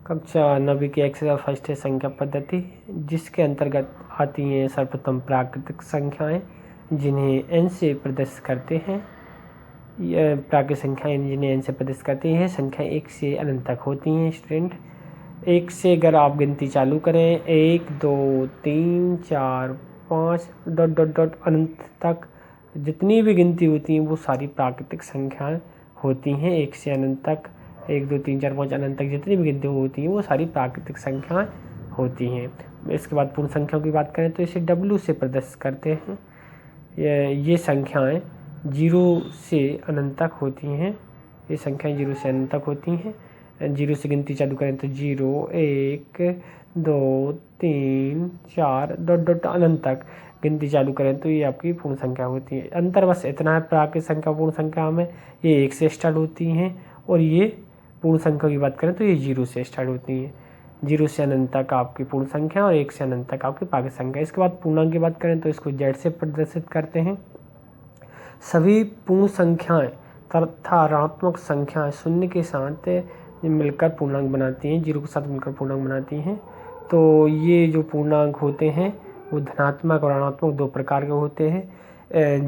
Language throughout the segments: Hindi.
कक्षा 9वीं की एक्सरसाइज फर्स्ट है संख्या पद्धति, जिसके अंतर्गत आती हैं सर्वप्रथम प्राकृतिक संख्याएं जिन्हें n से प्रदर्शित करते हैं। यह प्राकृतिक संख्याएं जिन्हें n से प्रदर्शित करती हैं संख्या 1 से अनंत तक होती हैं। स्टूडेंट, 1 से अगर आप गिनती चालू करें 1 2 3 4 5 डॉट डॉट डॉट अनंत तक जितनी भी गिनती होती हैं वो सारी प्राकृतिक संख्याएं होती हैं। 1 से अनंत तक 1 2 3 4 5 अनंत तक जितनी भी गिनती होती हैं वो सारी प्राकृतिक संख्याएं होती हैं। इसके बाद पूर्ण संख्याओं की बात करें तो इसे W से प्रदर्शित करते हैं। ये संख्याएं 0 से अनंत तक होती हैं। ये संख्याएं 0 से अनंत तक होती हैं। 0 से गिनती चालू करें तो 0 1 2 3 4 डॉट डॉट अनंत तक गिनती चालू करें तो ये आपकी पूर्ण संख्या होती है। अंतर बस इतना है प्राकृतिक संख्या पूर्ण संख्या में, ये 1 से स्टार्ट होती हैं और ये पूर्ण संख्या की बात करें तो ये 0 से स्टार्ट होती हैं। 0 से अनंत तक आपकी पूर्ण संख्या और 1 से अनंत तक आपकी प्राकृतिक संख्या। इसके बाद पूर्णांक की बात करें तो इसको Z से प्रदर्शित करते हैं। सभी पूर्ण संख्याएं तथा ऋणात्मक संख्याएं शून्य के साथ मिलकर पूर्णांक बनाती हैं, 0 के साथ मिलकर पूर्णांक बनाती हैं। तो ये जो पूर्णांक होते हैं वो धनात्मक और ऋणात्मक दो प्रकार के होते हैं।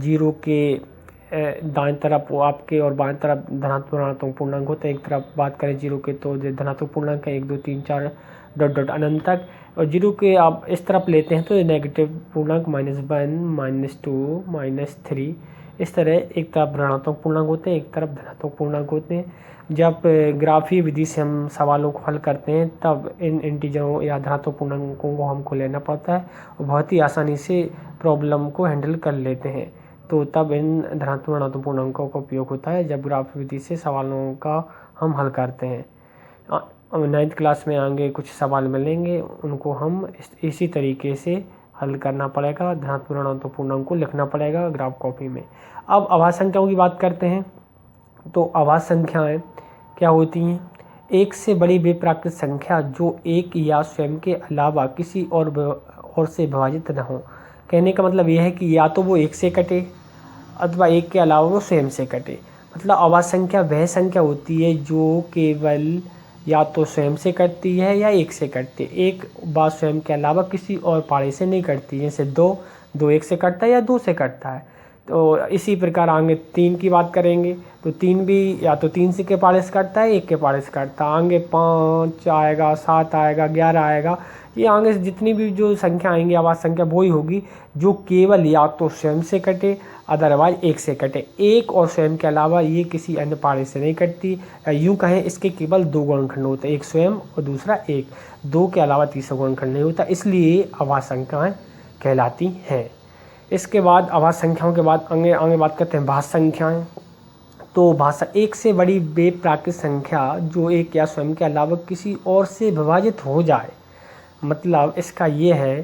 0 के दाएं तरफ वो आपके और बाएं तरफ धनात्मक ऋणात्मक पूर्णांक होते हैं। एक तरफ बात करें 0 के तो धनात्मक पूर्णांक है 1 2 3 4 डॉट डॉट अनंत तक, और 0 के आप इस तरफ लेते हैं तो ये नेगेटिव पूर्णांक -1 -2 -3 इस तरह एक तरफ ऋणात्मक पूर्णांक होते हैं, एक तरफ धनात्मक पूर्णांक होते हैं। जब ग्राफीय विधि से हम सवालों को हल करते हैं तब इन इंटीजरों या धनात्मक पूर्णांकों को हमको लेना पड़ता है और बहुत ही आसानी से प्रॉब्लम को हैंडल कर लेते हैं। तो तब इन धनात्मक ऋणात्मक पूर्णांकों का उपयोग होता है जब ग्राफीय विधि से सवालों का हम हल करते हैं। 9th क्लास में आगे कुछ सवाल मिलेंगे, उनको हम इसी तरीके से हल करना पड़ेगा, धनात्मक ऋणात्मक पूर्णांक को लिखना पड़ेगा ग्राफ कॉपी में। अब अभाज्य संख्याओं की बात करते हैं तो अभाज्य संख्याएं क्या होती हैं? एक से बड़ी वे प्राकृतिक संख्या जो एक या स्वयं के अलावा किसी और से विभाजित न हो। कहने का मतलब यह है कि या तो वो 1 से कटे अथवा 1 के अलावा वो स्वयं से कटे। मतलब अभाज्य संख्या वह संख्या होती है जो केवल या तो स्वयं से कटती है या 1 से कटती है, एक बार स्वयं के अलावा किसी और पारे से नहीं कटती। जैसे 2 1 से कटता है या 2 से कटता है। तो इसी प्रकार आगे 3 की बात करेंगे तो 3 भी या तो 3 से के पारे से कटता है 1 के पारे से कटता है। आगे 5 आएगा, 7 आएगा, 11 आएगा, ये आगे जितनी भी जो संख्या आएंगी अभाज्य संख्या वही होगी जो केवल या तो स्वयं से कटे अदरवाइज 1 से कटे। 1 और स्वयं के अलावा ये किसी अन्य पारे से नहीं कटती। यूँ कहें इसके केवल 2 गुणनखंड होते हैं, एक स्वयं और दूसरा 1। 2 के अलावा तीसरा गुणनखंड नहीं होता, इसलिए अभाज्य संख्याएं कहलाती हैं। इसके बाद अभाज्य संख्याओं के बाद आगे बात करते हैं भाज्य संख्याएं। तो भाज्य एक से बड़ी वे प्राकृतिक संख्या जो एक या स्वयं के अलावा किसी और से विभाजित हो जाए। मतलब इसका ये है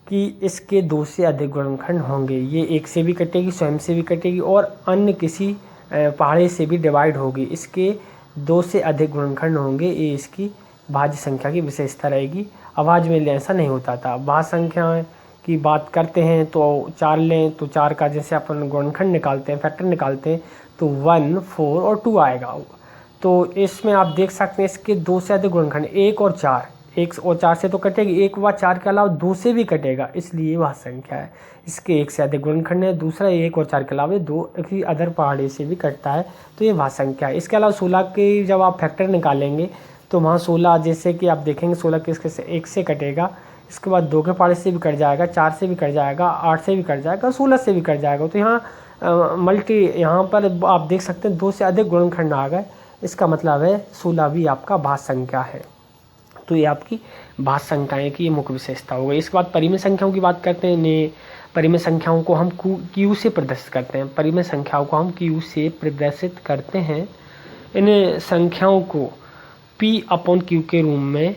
कि इसके 2 से अधिक गुणनखंड होंगे। ये 1 से भी कटेगी, स्वयं से भी कटेगी और अन्य किसी पहाड़े से भी डिवाइड होगी। इसके 2 से अधिक गुणनखंड होंगे, ये इसकी भाज्य संख्या की विशेषता रहेगी। अभाज्य में ऐसा नहीं होता था। भाज्य संख्याएं की बात करते हैं तो 4 लें तो 4 का जैसे अपन गुणनखंड निकालते हैं, फैक्टर निकालते हैं तो 1 4 और 2 आएगा। तो इसमें आप देख सकते हैं इसके 2 से अधिक गुणनखंड 1 और 4, 1 और 4 से तो कटेगी, 1 व 4 के अलावा 2 से भी कटेगा, इसलिए वह संख्या है। इसके 1 से अधिक गुणनखंड है, दूसरा 1 और 4 के अलावा 2 किसी अदर पहाड़ी से भी कटता है, तो ये वह संख्या है। इसके अलावा 16 की जब आप फैक्टर निकालेंगे तो वहाँ 16 जैसे कि आप देखेंगे 16 किसके से 1 से कटेगा, इसके बाद 2 के पहाड़े से भी कट जाएगा, 4 से भी कट जाएगा, 8 से भी कट जाएगा, 16 से भी कट जाएगा। तो यहाँ यहाँ पर आप देख सकते हैं 2 से अधिक गुणनखंड आ गए, इसका मतलब है 16 भी आपका भाज्य संख्या है। तो ये आपकी भाज्य संख्याएं की मुख्य विशेषता हो गई। इसके बाद परिमेय संख्याओं की बात करते हैं। परिमेय संख्याओं को हम Q से प्रदर्शित करते हैं। परिमेय संख्याओं को हम Q से प्रदर्शित करते हैं। इन संख्याओं को P/Q के रूप में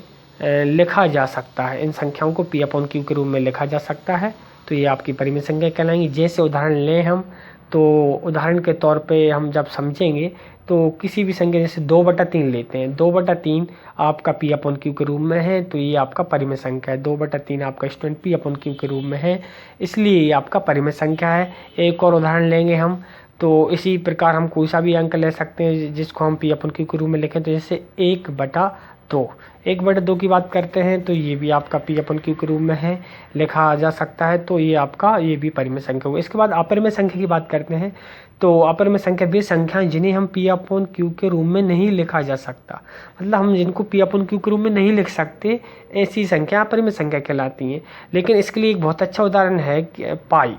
लिखा जा सकता है। इन संख्याओं को P/Q के रूप में लिखा जा सकता है। तो ये आपकी परिमेय संख्या कहलाएंगी। जैसे उदाहरण लें हम तो उदाहरण के तौर पे हम जब समझेंगे तो किसी भी संख्या जैसे 2/3 लेते हैं, 2/3 आपका P/Q के रूप में है, तो ये आपका परिमेय संख्या है। 2/3 आपका स्टूडेंट P/Q के रूप में है, इसलिए ये आपका परिमेय संख्या है। एक और उदाहरण लेंगे हम तो इसी प्रकार हम कोई सा भी अंक ले सकते हैं जिसको हम P/Q के रूप में लिखें। तो जैसे 1/2 तो 1/2 की बात करते हैं तो ये भी आपका पी अपन क्यू के रूप में है, लिखा जा सकता है। तो ये आपका ये भी परिमेय संख्या हुआ। इसके बाद अपरिमेय संख्या की बात करते हैं। तो अपरिमेय संख्या वे संख्याएं जिन्हें हम पी अपन क्यू के रूप में नहीं लिखा जा सकता, मतलब हम जिनको पी अपन क्यू के रूप में नहीं लिख सकते, ऐसी संख्या अपरिमेय संख्या कहलाती हैं। लेकिन इसके लिए एक बहुत अच्छा उदाहरण है कि पाई।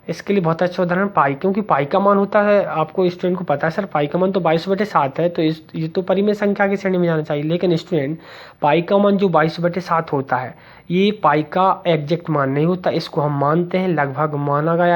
इसके लिए बहुत अच्छा उदाहरण पाई, क्योंकि पाई का मान होता है, आपको स्टूडेंट को पता है सर पाई का मान तो 22/7 है, तो ये तो परिमेय संख्या की श्रेणी में जाना चाहिए। लेकिन स्टूडेंट पाई का मान जो 22/7 होता है, ये पाई का एग्जैक्ट मान नहीं होता, इसको हम मानते हैं लगभग माना गया